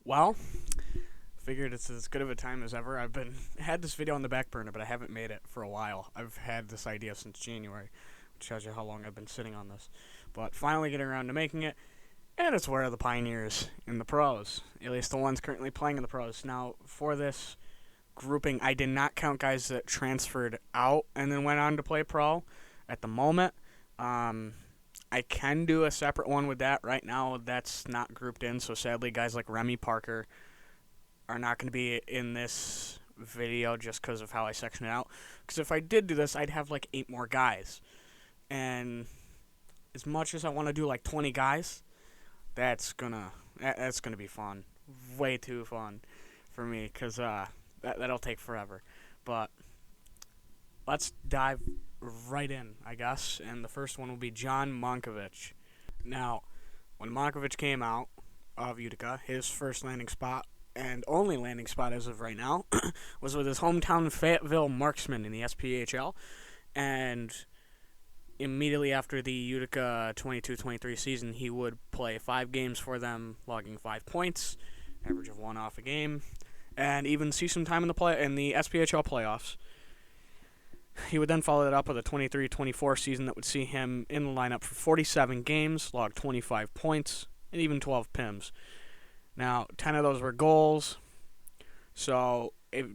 Well, figured it's as good of a time as ever. Had this video on the back burner, but I haven't made it for a while. I've had this idea since January, which tells you how long I've been sitting on this. But finally getting around to making it, and it's where the pioneers in the pros, at least the ones currently playing in the pros. Now, for this grouping, I did not count guys that transferred out and then went on to play pro at the moment. I can do a separate one with that. Right now, that's not grouped in, so sadly, guys like Remy Parker are not going to be in this video just because of how I section it out. Because if I did do this, I'd have like 8 more guys. And as much as I want to do like 20 guys, that's gonna be fun. Way too fun for me because that'll take forever. But let's dive right in, I guess. And the first one will be John Moncovich. Now, when Moncovich came out of Utica, his first landing spot and only landing spot as of right now was with his hometown Fayetteville Marksmen in the SPHL. And immediately after the Utica 22-23 season, he would play 5 games for them, logging 5 points, average of 1 off a game, and even see some time in the SPHL playoffs. He would then follow that up with a 23-24 season that would see him in the lineup for 47 games, log 25 points, and even 12 PIMs. Now, 10 of those were goals, so a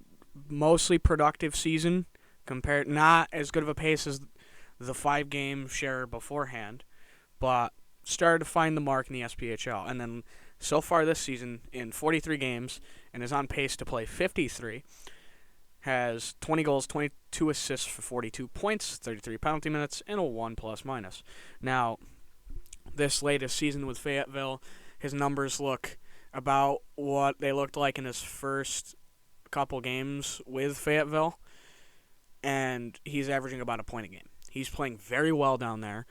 mostly productive season, compared not as good of a pace as the 5-game share beforehand, but started to find the mark in the SPHL. And then so far this season, in 43 games, and is on pace to play 53, has 20 goals, 22 assists for 42 points, 33 penalty minutes, and a 1 plus-minus. Now, this latest season with Fayetteville, his numbers look about what they looked like in his first couple games with Fayetteville, and he's averaging about a point a game. He's playing very well down there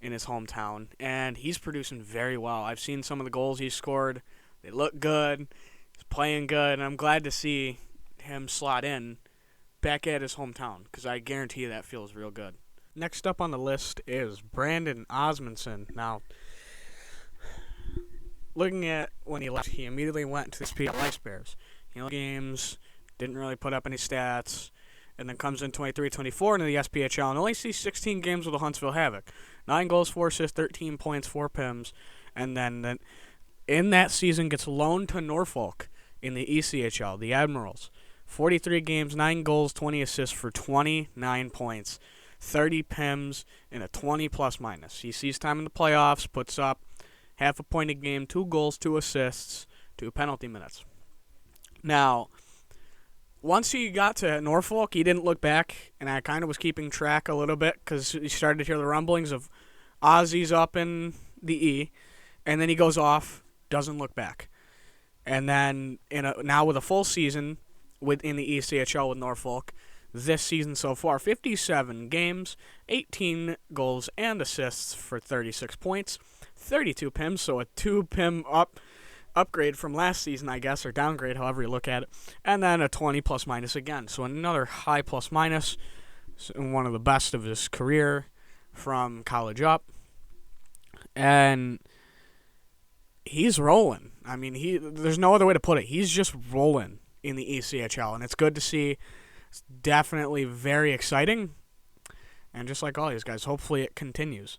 in his hometown, and he's producing very well. I've seen some of the goals he scored. They look good. He's playing good, and I'm glad to see him slot in back at his hometown, because I guarantee you that feels real good. Next up on the list is Brandon Ozmundson. Now, looking at when he left, he immediately went to the SPHL Ice Bears. He only games, didn't really put up any stats, and then comes in 23-24 into the SPHL and only sees 16 games with the Huntsville Havoc. 9 goals, 4 assists, 13 points, 4 PIMs, and then in that season gets loaned to Norfolk in the ECHL, the Admirals. 43 games, 9 goals, 20 assists for 29 points, 30 PIMs, and a 20 plus-minus. He sees time in the playoffs, puts up half a point a game, 2 goals, 2 assists, 2 penalty minutes. Now, once he got to Norfolk, he didn't look back, and I kind of was keeping track a little bit because he started to hear the rumblings of Ozzy's up in the E, and then he goes off, doesn't look back. And then now with a full season in the ECHL with Norfolk, this season so far, 57 games, 18 goals and assists for 36 points, 32 PIMs, so a 2 PIM upgrade from last season, I guess, or downgrade, however you look at it, and then a 20 plus-minus again. So another high plus-minus, one of the best of his career from college up. And he's rolling. I mean, there's no other way to put it. He's just rolling in the ECHL, and it's good to see. It's definitely very exciting. And just like all these guys, hopefully it continues.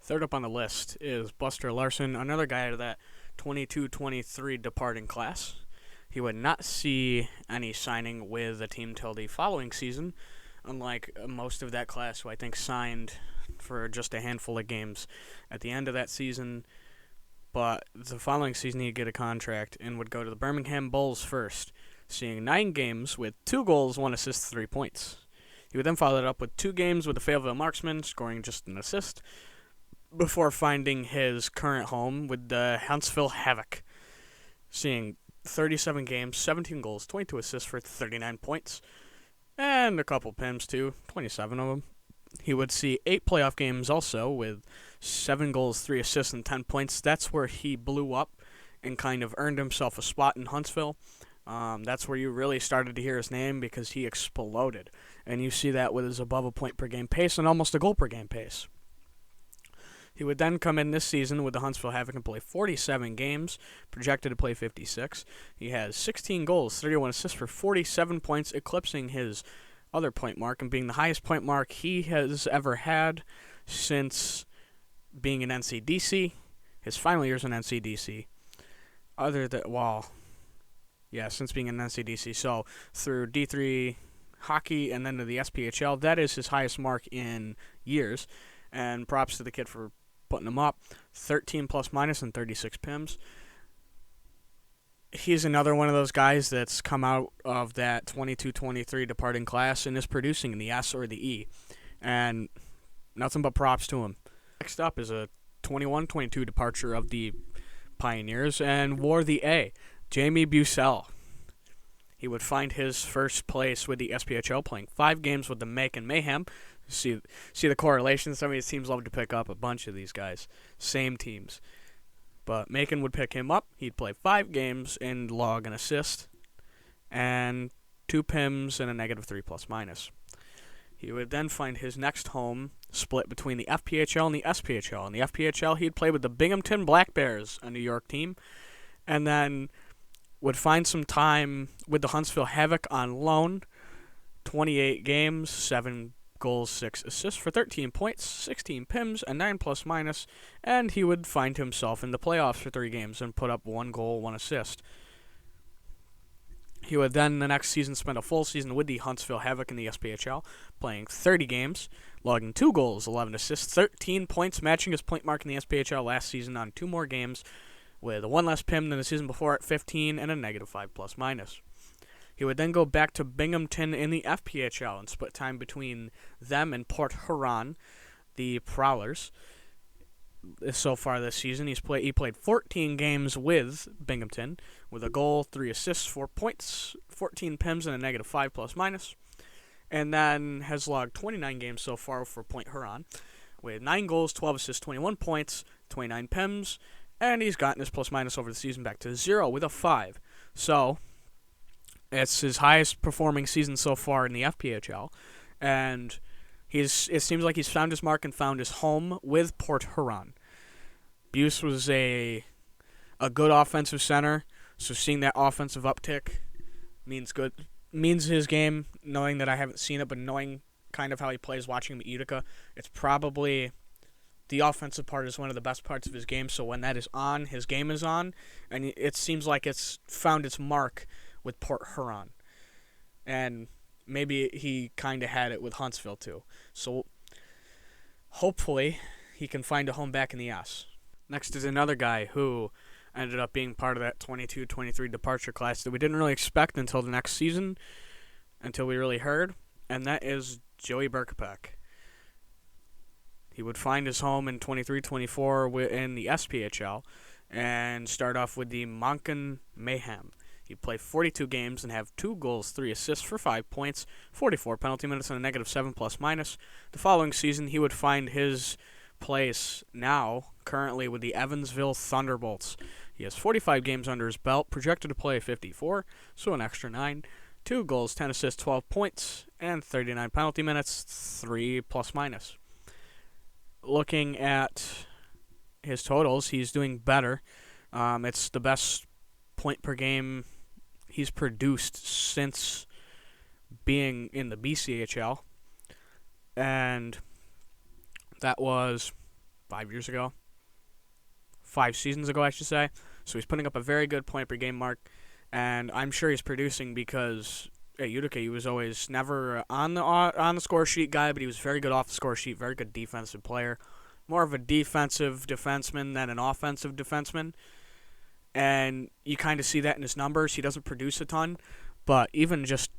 Third up on the list is Buster Larsson, another guy out of that 22-23 departing class. He would not see any signing with the team till the following season, unlike most of that class who I think signed for just a handful of games at the end of that season. But the following season he'd get a contract and would go to the Birmingham Bulls first, seeing 9 games with 2 goals, 1 assist, 3 points. He would then follow it up with 2 games with the Fayetteville Marksmen, scoring just an assist, before finding his current home with the Huntsville Havoc, seeing 37 games, 17 goals, 22 assists for 39 points, and a couple PIMs too, 27 of them. He would see 8 playoff games also with 7 goals, 3 assists, and 10 points. That's where he blew up and kind of earned himself a spot in Huntsville. That's where you really started to hear his name because he exploded. And you see that with his above a point per game pace and almost a goal per game pace. He would then come in this season with the Huntsville Havoc and play 47 games, projected to play 56. He has 16 goals, 31 assists for 47 points, eclipsing his other point mark and being the highest point mark he has ever had since being in NCDC, his final years in NCDC. Since being in NCDC. So through D3 hockey and then to the SPHL, that is his highest mark in years. And props to the kid for putting him up. 13 plus minus and 36 PIMs. He's another one of those guys that's come out of that 22-23 departing class and is producing in the S or the E. And nothing but props to him. Next up is a 21-22 departure of the Pioneers and wore the A. Jamie Bucell. He would find his first place with the SPHL, playing 5 games with the Macon Mayhem. See the correlation. Some of these teams love to pick up a bunch of these guys. Same teams. But Macon would pick him up. He'd play 5 games and log an assist. And 2 PIMs and a -3 plus minus. He would then find his next home split between the FPHL and the SPHL. In the FPHL, he'd play with the Binghamton Black Bears, a New York team. And then would find some time with the Huntsville Havoc on loan. 28 games, 7 goals, 6 assists for 13 points, 16 PIMs, and 9 plus minus. And he would find himself in the playoffs for 3 games and put up 1 goal, 1 assist. He would then the next season spend a full season with the Huntsville Havoc in the SPHL, playing 30 games, logging 2 goals, 11 assists, 13 points, matching his point mark in the SPHL last season on 2 more games, with 1 less PIM than the season before at 15 and a -5 plus minus. He would then go back to Binghamton in the FPHL and split time between them and Port Huron, the Prowlers. So far this season, he played 14 games with Binghamton, with a goal, 3 assists, 4 points, 14 PIMs, and a -5 plus minus. And then has logged 29 games so far for Port Huron, with 9 goals, 12 assists, 21 points, 29 PIMs, and he's gotten his plus minus over the season back to 0 with a 5. So it's his highest performing season so far in the FPHL, and it seems like he's found his mark and found his home with Port Huron. Buse was a good offensive center, so seeing that offensive uptick means his game. Knowing that I haven't seen it, but knowing kind of how he plays, watching him at Utica, it's probably the offensive part is one of the best parts of his game. So when that is on, his game is on, and it seems like it's found its mark with Port Huron, and maybe he kind of had it with Huntsville too. So hopefully he can find a home back in the S. Next is another guy who ended up being part of that 22-23 departure class that we didn't really expect until the next season, until we really heard, and that is Joey Berkopec. He would find his home in 23-24 in the SPHL and start off with the Macon Mayhem. He'd play 42 games and have 2 goals, 3 assists for 5 points, 44 penalty minutes, and a -7 plus minus. The following season, he would find his place currently with the Evansville Thunderbolts. He has 45 games under his belt, projected to play 54, so an extra 9. 2 goals, 10 assists, 12 points, and 39 penalty minutes, 3 plus minus. Looking at his totals, he's doing better. It's the best point per game he's produced since being in the BCHL, and that was 5 years ago. 5 seasons ago, I should say. So he's putting up a very good point per game mark, and I'm sure he's producing because at Utica he was always never on the score sheet guy, but he was very good off the score sheet, very good defensive player, more of a defensive defenseman than an offensive defenseman, and you kind of see that in his numbers. He doesn't produce a ton, but even just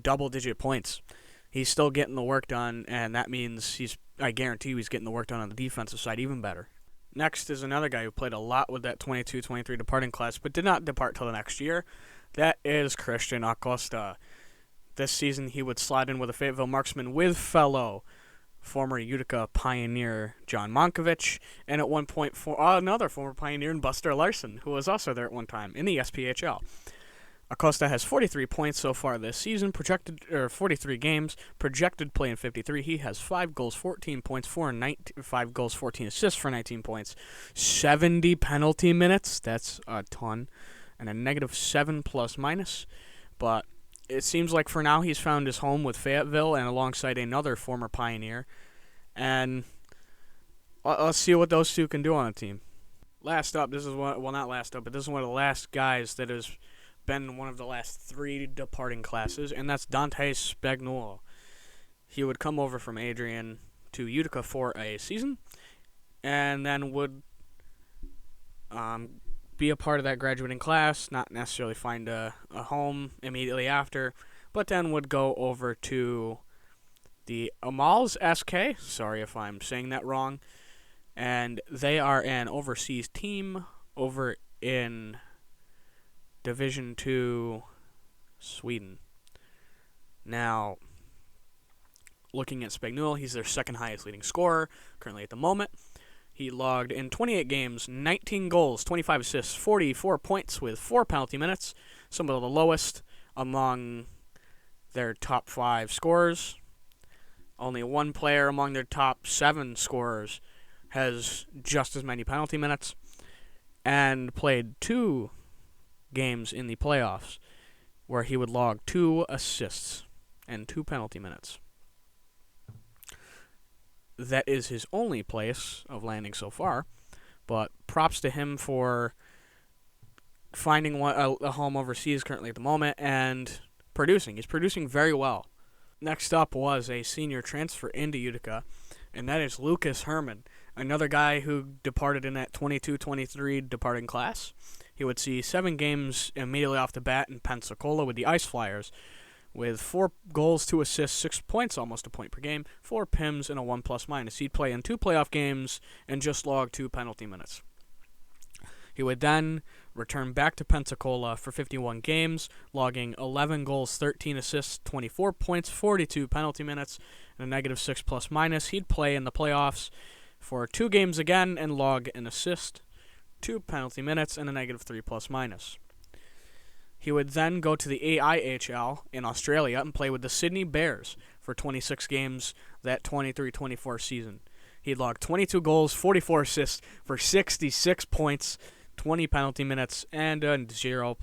double-digit points, he's still getting the work done, and that means I guarantee he's getting the work done on the defensive side even better. Next is another guy who played a lot with that 22-23 departing class, but did not depart till the next year. That is Kristian Acosta. This season, he would slide in with a Fayetteville marksman with fellow former Utica Pioneer John Moncovich, and at one point another former Pioneer in Buster Larsson, who was also there at one time in the SPHL. Acosta has 43 points so far this season, 43 games, projected play in 53. He has 5 goals, 14 points, 5 goals, 14 assists for 19 points, 70 penalty minutes, that's a ton, and a -7 plus-minus. But it seems like for now he's found his home with Fayetteville and alongside another former Pioneer. And let's see what those two can do on a team. Last up, this is one, well, not last up, but this is one of the last guys that has been one of the last 3 departing classes, and that's Dante Spagnuolo. He would come over from Adrian to Utica for a season, and then would be a part of that graduating class, not necessarily find a home immediately after, but then would go over to the Amals SK, sorry if I'm saying that wrong, and they are an overseas team over in Division 2, Sweden. Now, looking at Spagnuolo, he's their second highest leading scorer currently at the moment. He logged in 28 games, 19 goals, 25 assists, 44 points with 4 penalty minutes, some of the lowest among their top 5 scorers. Only one player among their top 7 scorers has just as many penalty minutes, and played 2 games in the playoffs where he would log 2 assists and 2 penalty minutes. That is his only place of landing so far, but props to him for finding a home overseas currently at the moment and producing. He's producing very well. Next up was a senior transfer into Utica, and that is Lucas Herrmann, another guy who departed in that 22-23 departing class. He would see 7 games immediately off the bat in Pensacola with the Ice Flyers, with 4 goals, 2 assists, 6 points, almost a point per game, 4 PIMs, and a 1 plus-minus. He'd play in 2 playoff games and just log 2 penalty minutes. He would then return back to Pensacola for 51 games, logging 11 goals, 13 assists, 24 points, 42 penalty minutes, and a -6 plus-minus. He'd play in the playoffs for 2 games again and log an assist, 2 penalty minutes, and a -3 plus-minus. He would then go to the AIHL in Australia and play with the Sydney Bears for 26 games that 23-24 season. He'd log 22 goals, 44 assists for 66 points, 20 penalty minutes, and a 0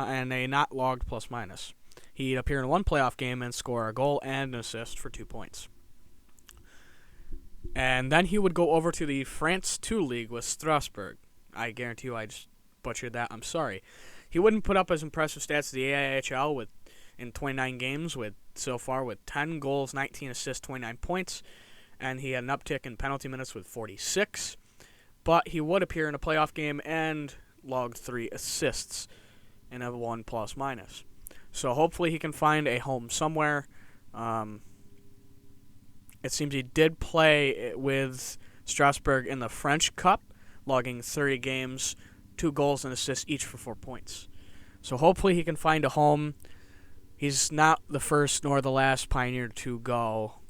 and a not logged plus-minus. He'd appear in 1 playoff game and score a goal and an assist for 2 points. And then he would go over to the France 2 League with Strasbourg. I guarantee you I just butchered that. I'm sorry. He wouldn't put up as impressive stats as the AIHL in 29 games so far with 10 goals, 19 assists, 29 points, and he had an uptick in penalty minutes with 46. But he would appear in a playoff game and logged 3 assists and a 1 plus-minus. So hopefully he can find a home somewhere. It seems he did play with Strasbourg in the French Cup, logging 30 games, 2 goals and assists each for 4 points. So hopefully he can find a home. He's not the first nor the last Pioneer to go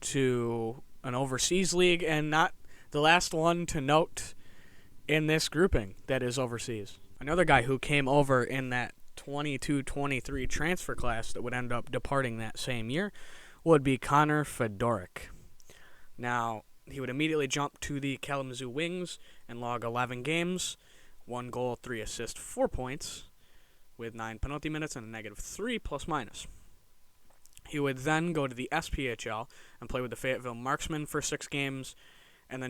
to an overseas league, and not the last one to note in this grouping that is overseas. Another guy who came over in that 22-23 transfer class that would end up departing that same year would be Connor Fedorek. Now, he would immediately jump to the Kalamazoo Wings and log 11 games, 1 goal, 3 assists, 4 points, with 9 penalty minutes and a -3 plus-minus. He would then go to the SPHL and play with the Fayetteville Marksmen for 6 games, and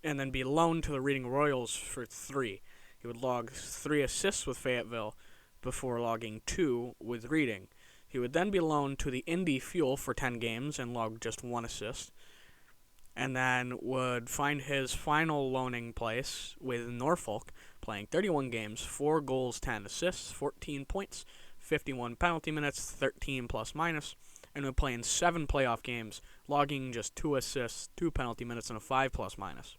then be loaned to the Reading Royals for 3. He would log 3 assists with Fayetteville before logging 2 with Reading. He would then be loaned to the Indy Fuel for 10 games and log just 1 assist, and then would find his final loaning place with Norfolk, playing 31 games, 4 goals, 10 assists, 14 points, 51 penalty minutes, 13 plus-minus, and would play in 7 playoff games, logging just 2 assists, 2 penalty minutes, and a 5 plus-minus.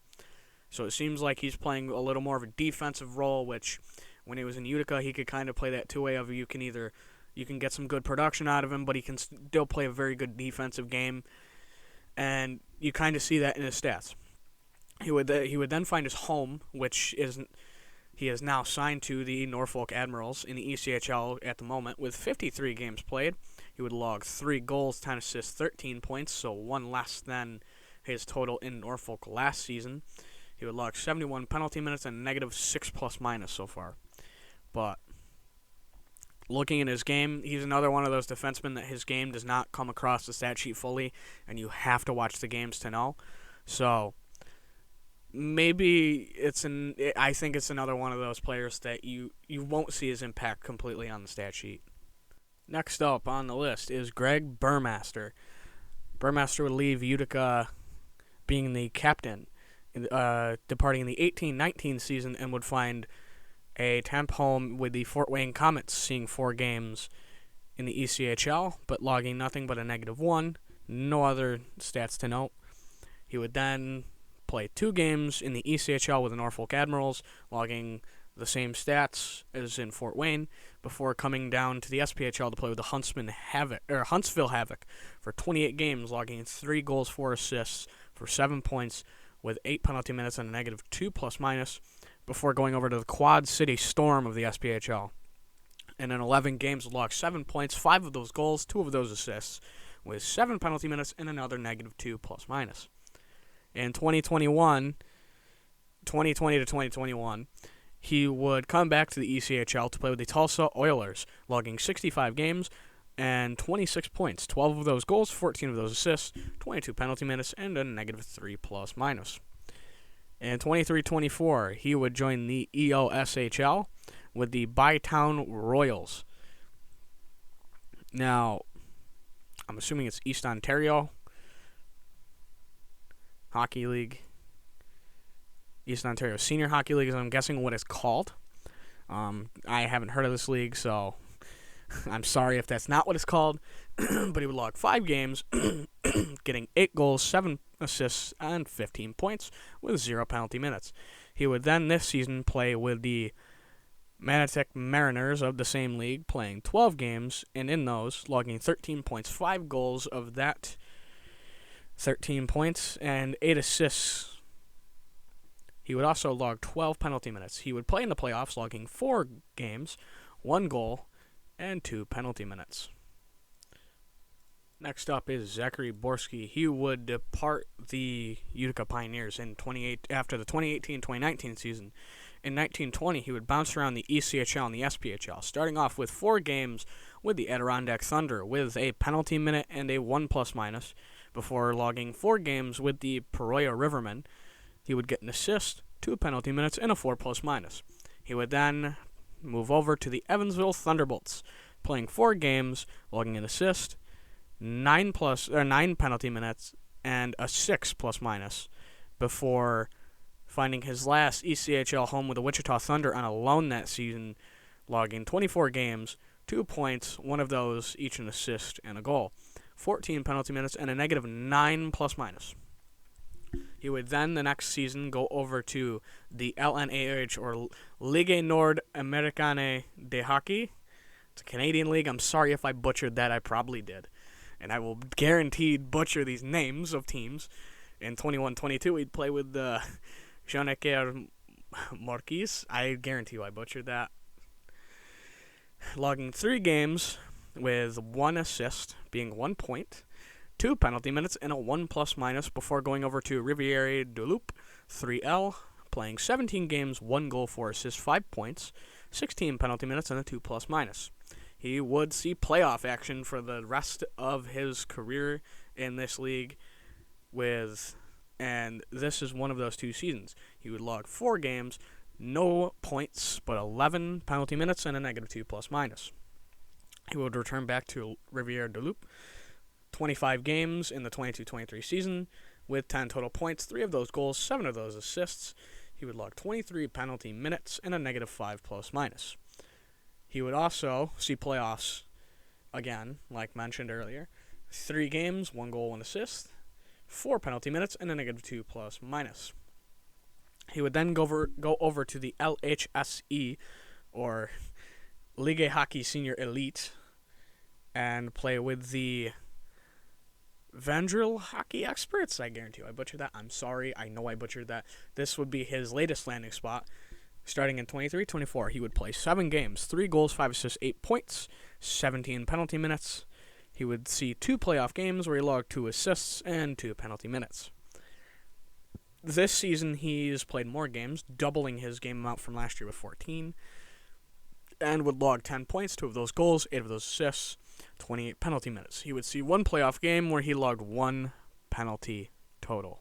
So it seems like he's playing a little more of a defensive role, which when he was in Utica, he could kind of play that two-way of you can get some good production out of him, but he can still play a very good defensive game, and you kind of see that in his stats. He would then find his home, which isn't He is now signed to the Norfolk Admirals in the ECHL at the moment with 53 games played. He would log 3 goals, 10 assists, 13 points, so one less than his total in Norfolk last season. He would log 71 penalty minutes and negative 6 plus minus so far. But looking at his game, he's another one of those defensemen that his game does not come across the stat sheet fully, and you have to watch the games to know. So maybe I think it's another one of those players that you won't see his impact completely on the stat sheet. Next up on the list is Gregg Burmaster. Burmaster would leave Utica being the captain, departing in the 18-19 season, and would find a temp home with the Fort Wayne Comets, seeing 4 games in the ECHL, but logging nothing but a -1. No other stats to note. He would then play 2 games in the ECHL with the Norfolk Admirals, logging the same stats as in Fort Wayne, before coming down to the SPHL to play with the Huntsville Havoc for 28 games, logging 3 goals, 4 assists for 7 points with 8 penalty minutes and a -2 plus minus, before going over to the Quad City Storm of the SPHL. And in 11 games, logged 7 points, 5 of those goals, 2 of those assists, with 7 penalty minutes and another -2 plus minus. In 2020 to 2021, he would come back to the ECHL to play with the Tulsa Oilers, logging 65 games and 26 points, 12 of those goals, 14 of those assists, 22 penalty minutes, and a -3 plus minus. In 23-24, he would join the EOSHL with the Bytown Royals. Now, I'm assuming it's East Ontario Hockey League. East Ontario Senior Hockey League is, I'm guessing, what it's called. I haven't heard of this league, so I'm sorry if that's not what it's called. But he would log 5 games, getting 8 goals, 7 assists, and 15 points with 0 penalty minutes. He would then this season play with the Manatic Mariners of the same league, playing 12 games, and in those, logging 13 points, 5 goals of that 13 points, and 8 assists. He would also log 12 penalty minutes. He would play in the playoffs, logging 4 games, 1 goal, and 2 penalty minutes. Next up is Zachary Borsoi. He would depart the Utica Pioneers after the 2018-2019 season. In 1920, he would bounce around the ECHL and the SPHL, starting off with 4 games with the Adirondack Thunder, with a penalty minute and a 1 plus minus, before logging 4 games with the Peoria Rivermen. He would get an assist, 2 penalty minutes, and a 4 plus minus. He would then move over to the Evansville Thunderbolts, playing 4 games, logging an assist, 9 penalty minutes, and a 6 plus minus, before finding his last ECHL home with the Wichita Thunder on a loan that season, logging 24 games, 2 points, 1 of those, each an assist and a goal, 14 penalty minutes, and a -9 plus minus. He would then, the next season, go over to the LNAH, or Ligue Nord-Américaine de Hockey. It's a Canadian league. I'm sorry if I butchered that. I probably did. And I will guaranteed butcher these names of teams. In 21-22, he'd play with the Jean-Équerre Marquis. I guarantee you I butchered that. Logging 3 games with 1 assist, being 1 point, 2 penalty minutes, and a 1 plus minus, before going over to Riviere de Loup, 3L, playing 17 games, 1 goal, 4 assists, 5 points, 16 penalty minutes, and a 2 plus minus. He would see playoff action for the rest of his career in this league, and this is one of those 2 seasons. He would log 4 games, no points, but 11 penalty minutes, and a -2 plus minus. He would return back to Riviere de Loup, 25 games in the 22-23 season, with 10 total points, 3 of those goals, 7 of those assists. He would log 23 penalty minutes and a -5 plus minus. He would also see playoffs again, like mentioned earlier. 3 games, 1 goal, 1 assist, 4 penalty minutes, and a -2 plus minus. He would then go over to the LHSE, or Ligue Hockey Senior Elite, and play with the Vandril Hockey Experts. I guarantee you I butchered that. I'm sorry. I know I butchered that. This would be his latest landing spot, Starting in 23-24, he would play 7 games, 3 goals, 5 assists, 8 points, 17 penalty minutes. He would see 2 playoff games where he logged 2 assists and 2 penalty minutes. This season, he's played more games, doubling his game amount from last year with 14, and would log 10 points, 2 of those goals, 8 of those assists, 28 penalty minutes. He would see 1 playoff game where he logged 1 penalty total.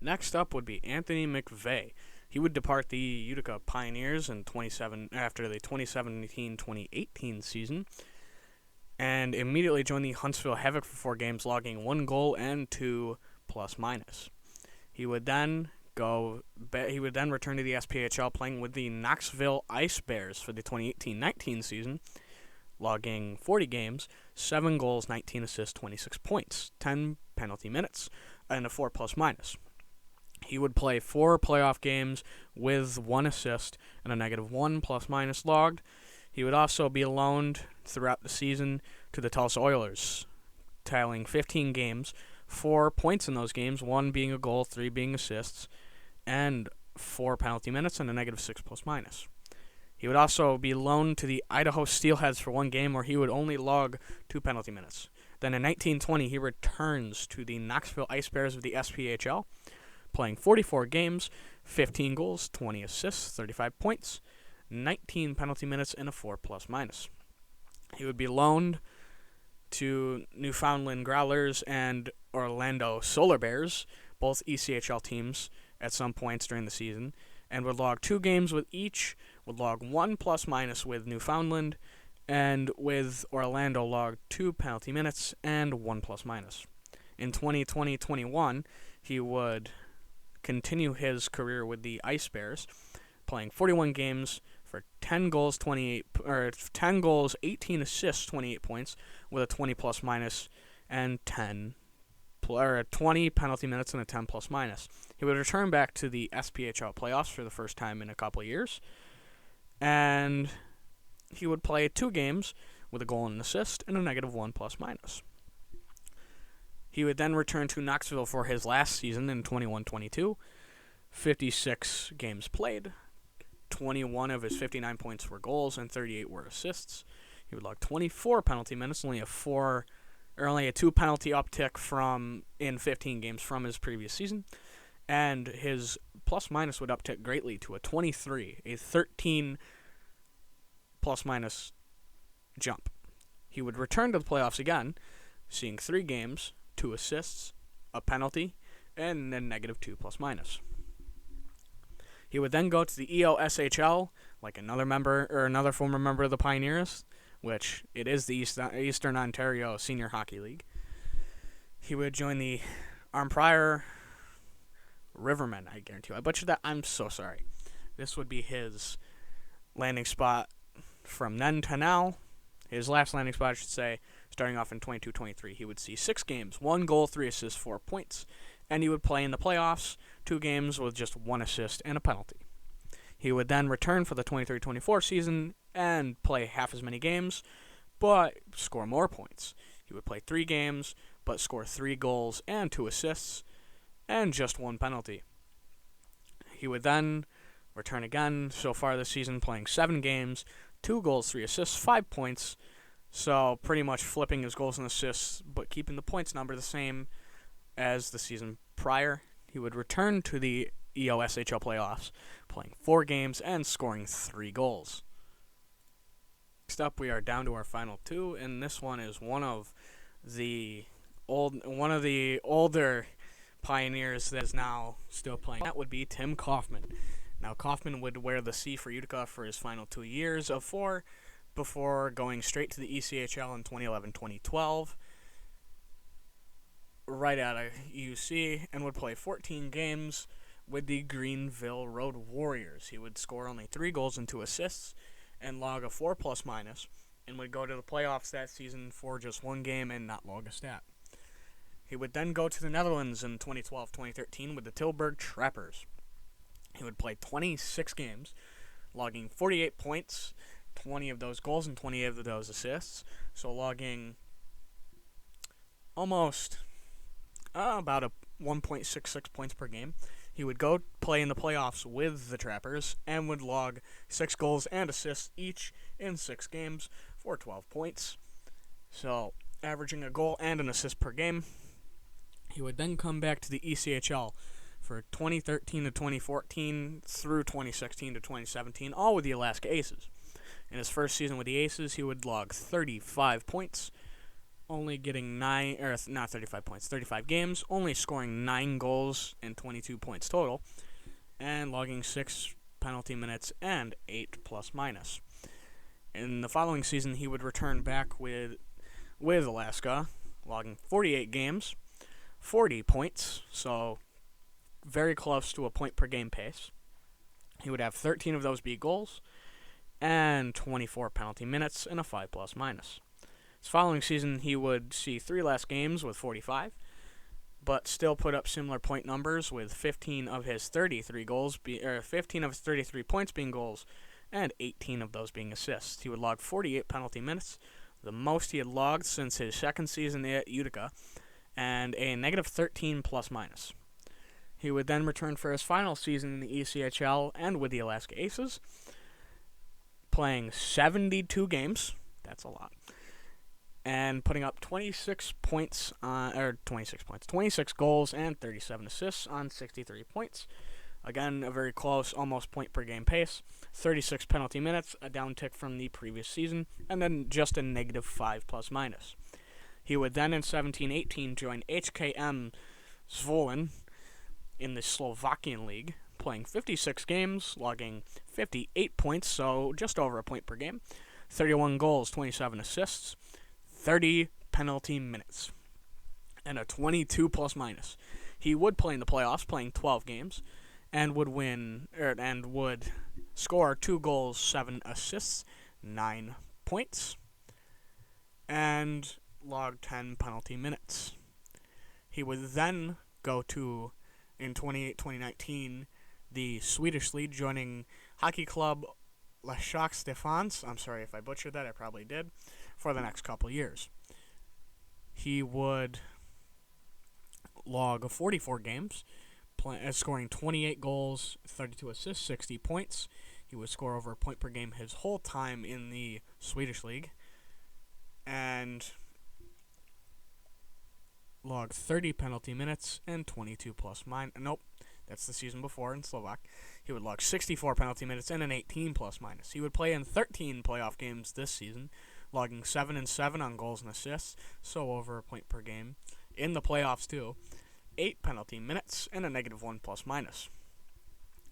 Next up would be Anthony McVeigh. He would depart the Utica Pioneers after the 2017-2018 season, and immediately join the Huntsville Havoc for 4 games, logging 1 goal and 2 plus-minus. He would then return to the SPHL, playing with the Knoxville Ice Bears for the 2018-19 season, logging 40 games, 7 goals, 19 assists, 26 points, 10 penalty minutes, and a 4 plus-minus. He would play 4 playoff games with 1 assist and a -1 plus-minus logged. He would also be loaned throughout the season to the Tulsa Oilers, tallying 15 games, 4 points in those games, 1 being a goal, 3 being assists, and 4 penalty minutes and a -6 plus-minus. He would also be loaned to the Idaho Steelheads for 1 game where he would only log 2 penalty minutes. Then in 1920, he returns to the Knoxville Ice Bears of the SPHL, playing 44 games, 15 goals, 20 assists, 35 points, 19 penalty minutes, and a 4 plus-minus. He would be loaned to Newfoundland Growlers and Orlando Solar Bears, both ECHL teams, at some points during the season, and would log 2 games with each, would log 1 plus-minus with Newfoundland, and with Orlando logged 2 penalty minutes and 1 plus-minus. In 2020-21, he would continue his career with the Ice Bears, playing 41 games for 10 goals, 18 assists, 28 points, with a 20 plus-minus and 20 penalty minutes and a 10 plus-minus. He would return back to the SPHL playoffs for the first time in a couple of years, and he would play 2 games with a goal and an assist and a -1 plus-minus. He would then return to Knoxville for his last season in 21-22, 56 games played, 21 of his 59 points were goals and 38 were assists. He would log 24 penalty minutes, only a 2 penalty uptick in 15 games from his previous season, and his plus-minus would uptick greatly to a 23, a 13 plus-minus jump. He would return to the playoffs again, seeing 3 games, 2 assists, a penalty, and a -2 plus-minus. He would then go to the EOSHL, like another former member of the Pioneers, which it is the Eastern Ontario Senior Hockey League. He would join the Arnprior Rivermen, I guarantee you. I butchered that. I'm so sorry. This would be his landing spot from then to now. His last landing spot, I should say, starting off in 22-23. He would see 6 games, 1 goal, 3 assists, 4 points, and he would play in the playoffs, 2 games with just 1 assist and a penalty. He would then return for the 23-24 season and play half as many games, but score more points. He would play 3 games, but score 3 goals and 2 assists, and just 1 penalty. He would then return again, so far this season, playing 7 games, 2 goals, 3 assists, 5 points, so pretty much flipping his goals and assists, but keeping the points number the same as the season prior. He would return to the EOSHL playoffs, playing 4 games and scoring 3 goals. Next up, we are down to our final 2, and this one is one of the older Pioneers that is now still playing. That would be Tim Coffman. Now, Coffman would wear the C for Utica for his final 2 years of 4, before going straight to the ECHL in 2011-2012, right out of UC, and would play 14 games with the Greenville Road Warriors. He would score only 3 goals and 2 assists, and log a 4 plus-minus, and would go to the playoffs that season for just 1 game and not log a stat. He would then go to the Netherlands in 2012-2013 with the Tilburg Trappers. He would play 26 games, logging 48 points, 20 of those goals and 20 of those assists, so logging almost about a 1.66 points per game. He would go play in the playoffs with the Trappers and would log 6 goals and assists each in 6 games for 12 points. So, averaging a goal and an assist per game. He would then come back to the ECHL for 2013 to 2014 through 2016 to 2017, all with the Alaska Aces. In his first season with the Aces, he would log 35 points, only getting 35 games, only scoring 9 goals and 22 points total, and logging 6 penalty minutes and 8 plus minus. In the following season, he would return back with Alaska, logging 48 games, 40 points, so very close to a point per game pace. He would have 13 of those be goals, and 24 penalty minutes and a 5 plus minus. His following season, he would see 3 less games with 45, but still put up similar point numbers with 15 of his 33 points being goals, and 18 of those being assists. He would log 48 penalty minutes, the most he had logged since his second season at Utica, and a negative 13 plus minus. He would then return for his final season in the ECHL and with the Alaska Aces, playing 72 games. That's a lot. And putting up 26 goals and 37 assists on 63 points. Again, a very close, almost point per game pace. 36 penalty minutes, a downtick from the previous season, and then just a negative 5 plus minus. He would then in 17-18 join HKM Zvolin in the Slovakian League, playing 56 games, logging 58 points, so just over a point per game, 31 goals, 27 assists, 30 penalty minutes, and a 22 plus minus. He would play in the playoffs, playing 12 games, and would score 2 goals, 7 assists, 9 points, and log 10 penalty minutes. He would then go to, in 2019, the Swedish League, joining hockey club Lashak Stefans. I'm sorry if I butchered that, I probably did, for the next couple years. He would log 44 games, scoring 28 goals, 32 assists, 60 points. He would score over a point per game his whole time in the Swedish League, and log 30 penalty minutes and 22 plus minus. Nope, that's the season before in Slovak. He would log 64 penalty minutes and an 18 plus minus. He would play in 13 playoff games this season, logging 7 and 7 on goals and assists, so over a point per game. In the playoffs too, 8 penalty minutes and a negative 1 plus minus.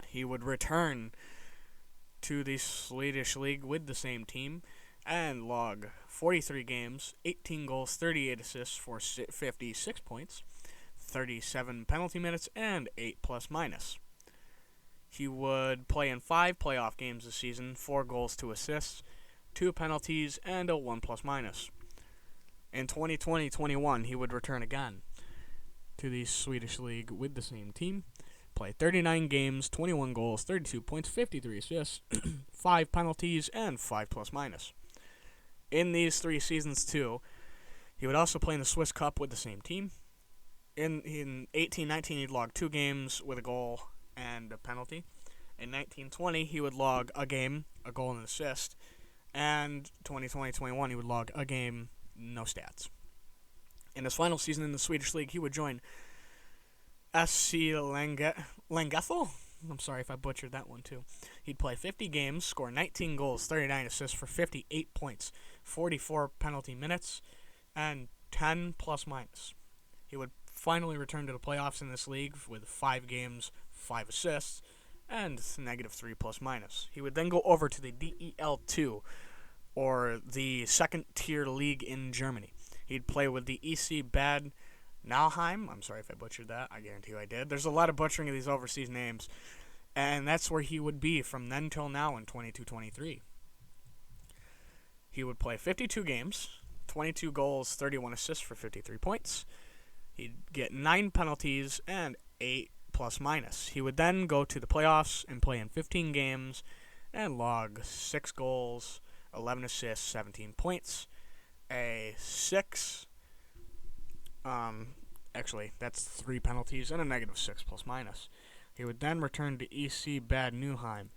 He would return to the Swedish League with the same team and log 43 games, 18 goals, 38 assists for 56 points, 37 penalty minutes, and 8 plus minus. He would play in 5 playoff games this season, 4 goals, 2 assists, 2 penalties, and a 1 plus minus. In 2020-21, he would return again to the Swedish League with the same team, play 39 games, 21 goals, 32 points, 53 assists, 5 penalties, and 5 plus minus. In these 3 seasons, too, he would also play in the Swiss Cup with the same team. In 18-19, he'd log 2 games with a goal and a penalty. In 19-20, he would log a game, a goal, and an assist. And 2020-21, he would log a game, no stats. In his final season in the Swedish League, he would join SC Langetho. I'm sorry if I butchered that one too. He'd play 50 games, score 19 goals, 39 assists for 58 points, 44 penalty minutes, and 10 plus minus. He would finally return to the playoffs in this league with 5 games, 5 assists, and negative 3 plus minus. He would then go over to the DEL2, or the second-tier league in Germany. He'd play with the EC Bad Nauheim. I'm sorry if I butchered that. I guarantee you I did. There's a lot of butchering of these overseas names. And that's where he would be from then till now in 22-23. He would play 52 games, 22 goals, 31 assists for 53 points. He'd get 9 penalties and 8 plus minus. He would then go to the playoffs and play in 15 games and log 6 goals, 11 assists, 17 points, a 6... Actually, that's 3 penalties and a negative 6 plus minus. He would then return to EC Bad Nauheim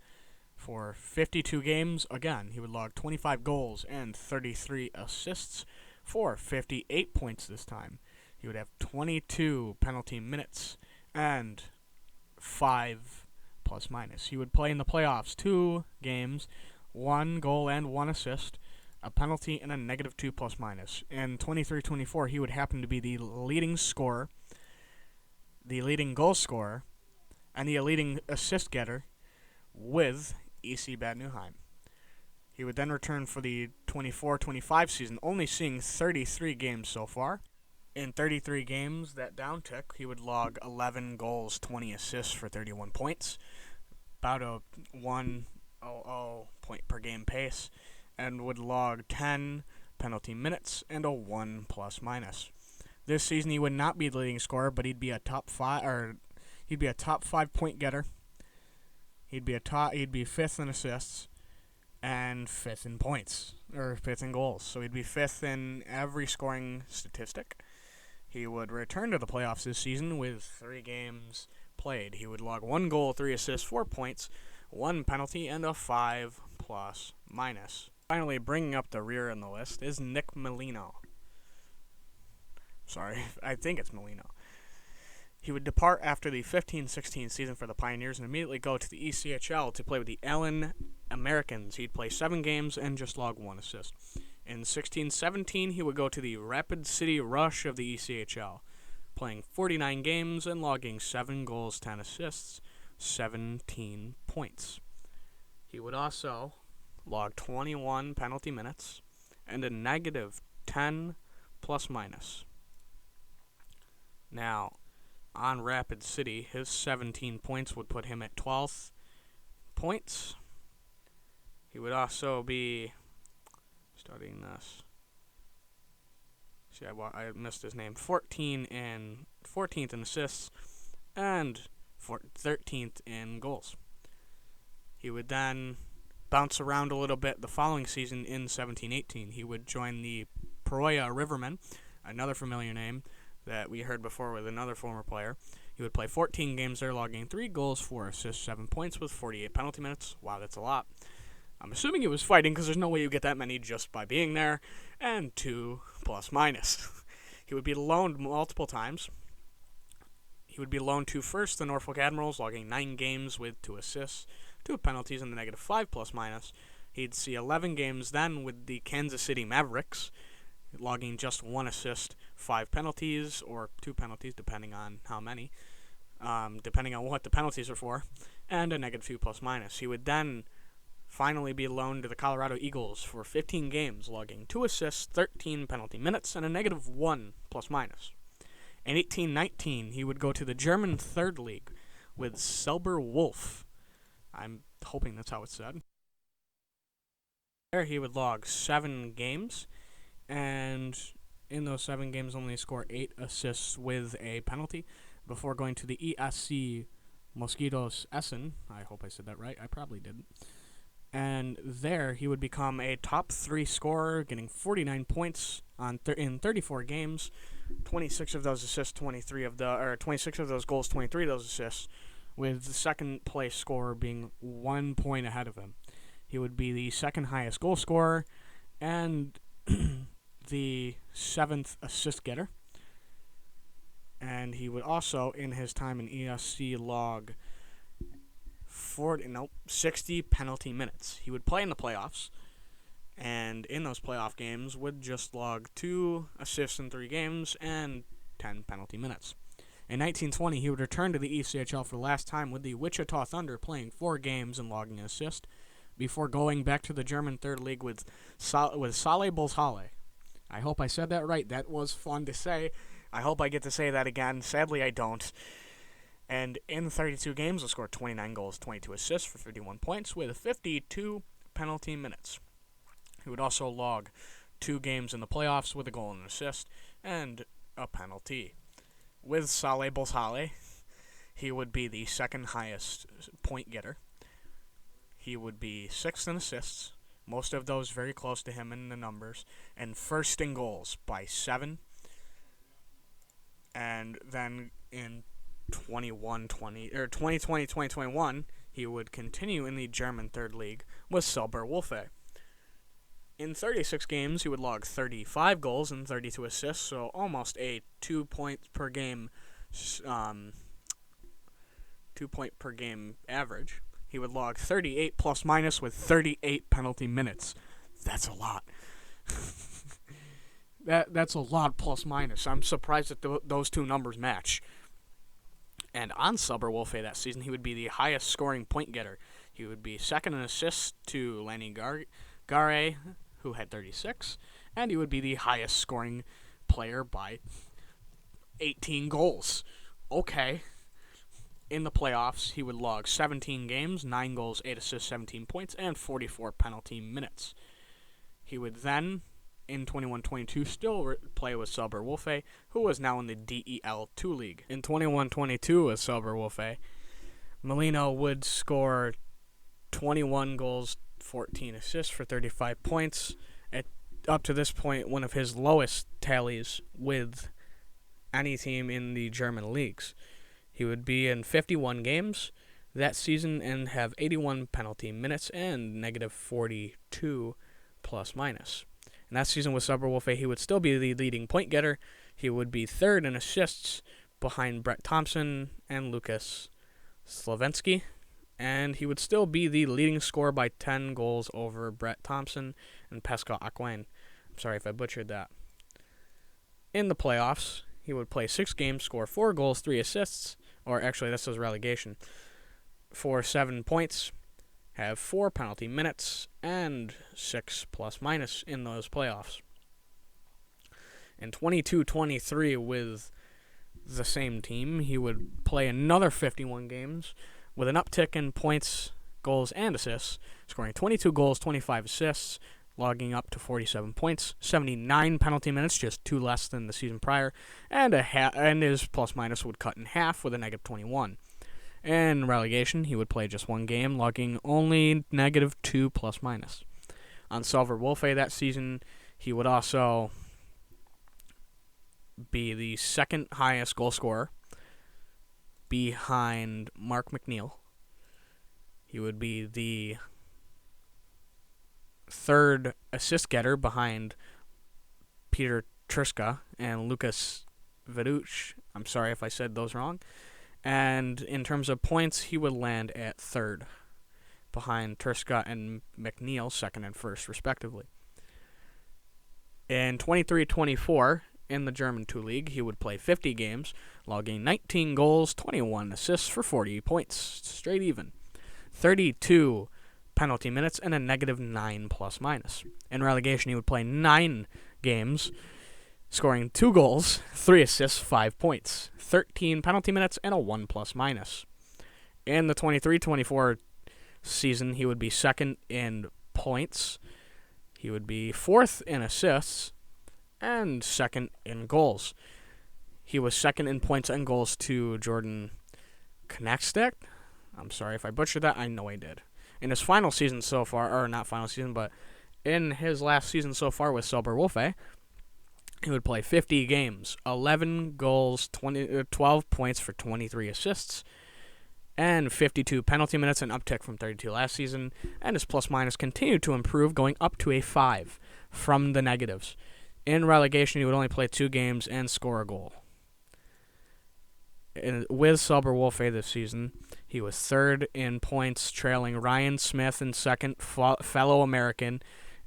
for 52 games. Again, he would log 25 goals and 33 assists for 58 points this time. He would have 22 penalty minutes and 5 plus minus. He would play in the playoffs 2 games, 1 goal and 1 assist, a penalty, and a negative 2 plus minus. In 23-24, he would happen to be the leading scorer, the leading goal scorer, and the leading assist getter with EC Bad Nauheim. He would then return for the 24-25 season, only seeing 33 games so far. In 33 games, that downtick, he would log 11 goals, 20 assists for 31 points, about a 1.00 point per game pace, and would log 10 penalty minutes and a 1 plus minus. This season, he would not be the leading scorer, but he'd be a top 5 point getter. He'd be fifth in assists and fifth in points, or fifth in goals. So he'd be fifth in every scoring statistic. He would return to the playoffs this season with 3 games played. He would log 1 goal, 3 assists, 4 points, 1 penalty, and a 5 plus minus. Finally, bringing up the rear in the list is Nick Melino. Sorry, I think it's Melino. He would depart after the 15-16 season for the Pioneers and immediately go to the ECHL to play with the Allen Americans. He'd play 7 games and just log 1 assist. In 16-17, he would go to the Rapid City Rush of the ECHL, playing 49 games and logging 7 goals, 10 assists, 17 points. He would also log 21 penalty minutes and a negative 10 plus minus. Now, on Rapid City, his 17 points would put him at 12th points. He would also be studying this. See, I missed his name. 14th in assists and 13th in goals. He would then bounce around a little bit the following season in 17-18. He would join the Peoria Rivermen, another familiar name that we heard before with another former player. He would play 14 games there, logging 3 goals, 4 assists, 7 points with 48 penalty minutes. Wow, that's a lot. I'm assuming he was fighting because there's no way you get that many just by being there. And 2 plus minus. He would be loaned multiple times. He would be loaned to first the Norfolk Admirals, logging 9 games with 2 assists, 2 penalties, and a negative 5 plus minus. He'd see 11 games then with the Kansas City Mavericks, logging just 1 assist, 5 penalties, or 2 penalties, depending on how many, depending on what the penalties are for, and a negative 2 plus minus. He would then finally be loaned to the Colorado Eagles for 15 games, logging 2 assists, 13 penalty minutes, and a negative 1 plus minus. In 18-19, he would go to the German Third League with Selber Wolf. I'm hoping that's how it's said. There he would log 7 games, and in those 7 games only score 8 assists with a penalty before going to the ESC Mosquitoes Essen. I hope I said that right. I probably didn't. And there he would become a top 3 scorer, getting 49 points in 34 games, 26 of those assists, 26 of those goals, 23 of those assists, with the second place scorer being 1 point ahead of him. He would be the second highest goal scorer and the 7th assist getter. And he would also, in his time in ESC, log 60 penalty minutes. He would play in the playoffs, and in those playoff games would just log 2 assists in 3 games and 10 penalty minutes. In 1920, he would return to the ECHL for the last time with the Wichita Thunder, playing 4 games and logging an assist, before going back to the German Third League with Saale Bucell. I hope I said that right. That was fun to say. I hope I get to say that again. Sadly, I don't. And in 32 games, he scored 29 goals, 22 assists for 51 points with 52 penalty minutes. He would also log 2 games in the playoffs with a goal and an assist and a penalty. With Saale Bucell, he would be the second highest point getter. He would be 6th in assists, most of those very close to him in the numbers, and first in goals by 7. And then in 2020-2021, he would continue in the German third league with Silberwolfe. In 36 games, he would log 35 goals and 32 assists, so almost a 2 points per game 2-point per game average. He would log 38 plus minus with 38 penalty minutes. That's a lot. That's a lot plus minus. I'm surprised that those two numbers match. And on Silberwolfe that season, he would be the highest scoring point getter. He would be second in assists to Lenny Gare, who had 36, and he would be the highest scoring player by 18 goals. Okay. In the playoffs, he would log 17 games, 9 goals, 8 assists, 17 points, and 44 penalty minutes. He would then, in 21-22, still play with Silberwolfe, who was now in the DEL2 league. In 21-22 with Silberwolfe, Molino would score 21 goals, 14 assists for 35 points. Up to this point, one of his lowest tallies with any team in the German leagues. He would be in 51 games that season and have 81 penalty minutes and negative 42 plus minus. In that season with Silberwolfe, he would still be the leading point getter. He would be third in assists behind Brett Thompson and Lucas Slavenski. And he would still be the leading scorer by 10 goals over Brett Thompson and Pascal Aquin. I'm sorry if I butchered that. In the playoffs, he would play 6 games, score 4 goals, 3 assists, or actually this was relegation, for 7 points, have 4 penalty minutes, and 6 plus minus in those playoffs. In 22-23 with the same team, he would play another 51 games with an uptick in points, goals, and assists, scoring 22 goals, 25 assists, logging up to 47 points, 79 penalty minutes, just 2 less than the season prior, and his plus-minus would cut in half with a negative 21. In relegation, he would play just 1 game, logging only negative 2 plus-minus. On Silberwolfe that season, he would also be the second highest goal scorer behind Mark McNeil. He would be the third assist getter behind Peter Truska and Lucas Veduch. I'm sorry if I said those wrong. And in terms of points, he would land at third behind Truska and McNeil, second and first, respectively. In 23-24, in the German 2 League, he would play 50 games, logging 19 goals, 21 assists for 40 points, straight even. 32 penalty minutes, and a negative 9 plus minus. In relegation, he would play 9 games, scoring 2 goals, 3 assists, 5 points, 13 penalty minutes, and a 1 plus minus. In the 23-24 season, he would be second in points. He would be fourth in assists, and second in goals. He was second in points and goals to Jordan Knackstedt. I'm sorry if I butchered that. I know I did. In his final season so far, or not final season, but in his last season so far with Silberwolfe, he would play 50 games, 11 goals, 12 points for 23 assists, and 52 penalty minutes, an uptick from 32 last season, and his plus-minus continued to improve, going up to a 5 from the negatives. In relegation, he would only play 2 games and score a goal. With Silberwolfe this season, he was third in points, trailing Ryan Smith in second, fellow American,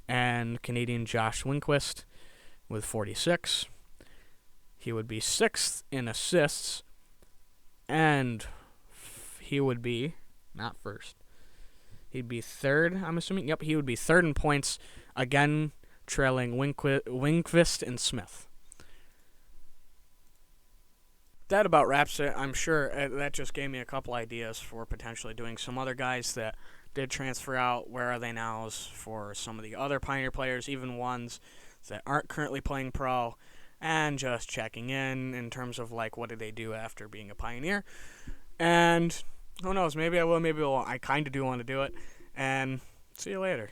and Canadian Josh Lindquist with 46. He would be sixth in assists, and he would be, not first, he'd be third, I'm assuming. Yep, he would be third in points, again, trailing Lindquist and Smith. That about wraps it. I'm sure that just gave me a couple ideas for potentially doing some other guys that did transfer out. Where are they now for some of the other Pioneer players, even ones that aren't currently playing pro, and just checking in terms of, like, what did they do after being a Pioneer. And who knows, maybe I will, maybe I won't. I kind of do want to do it. And see you later.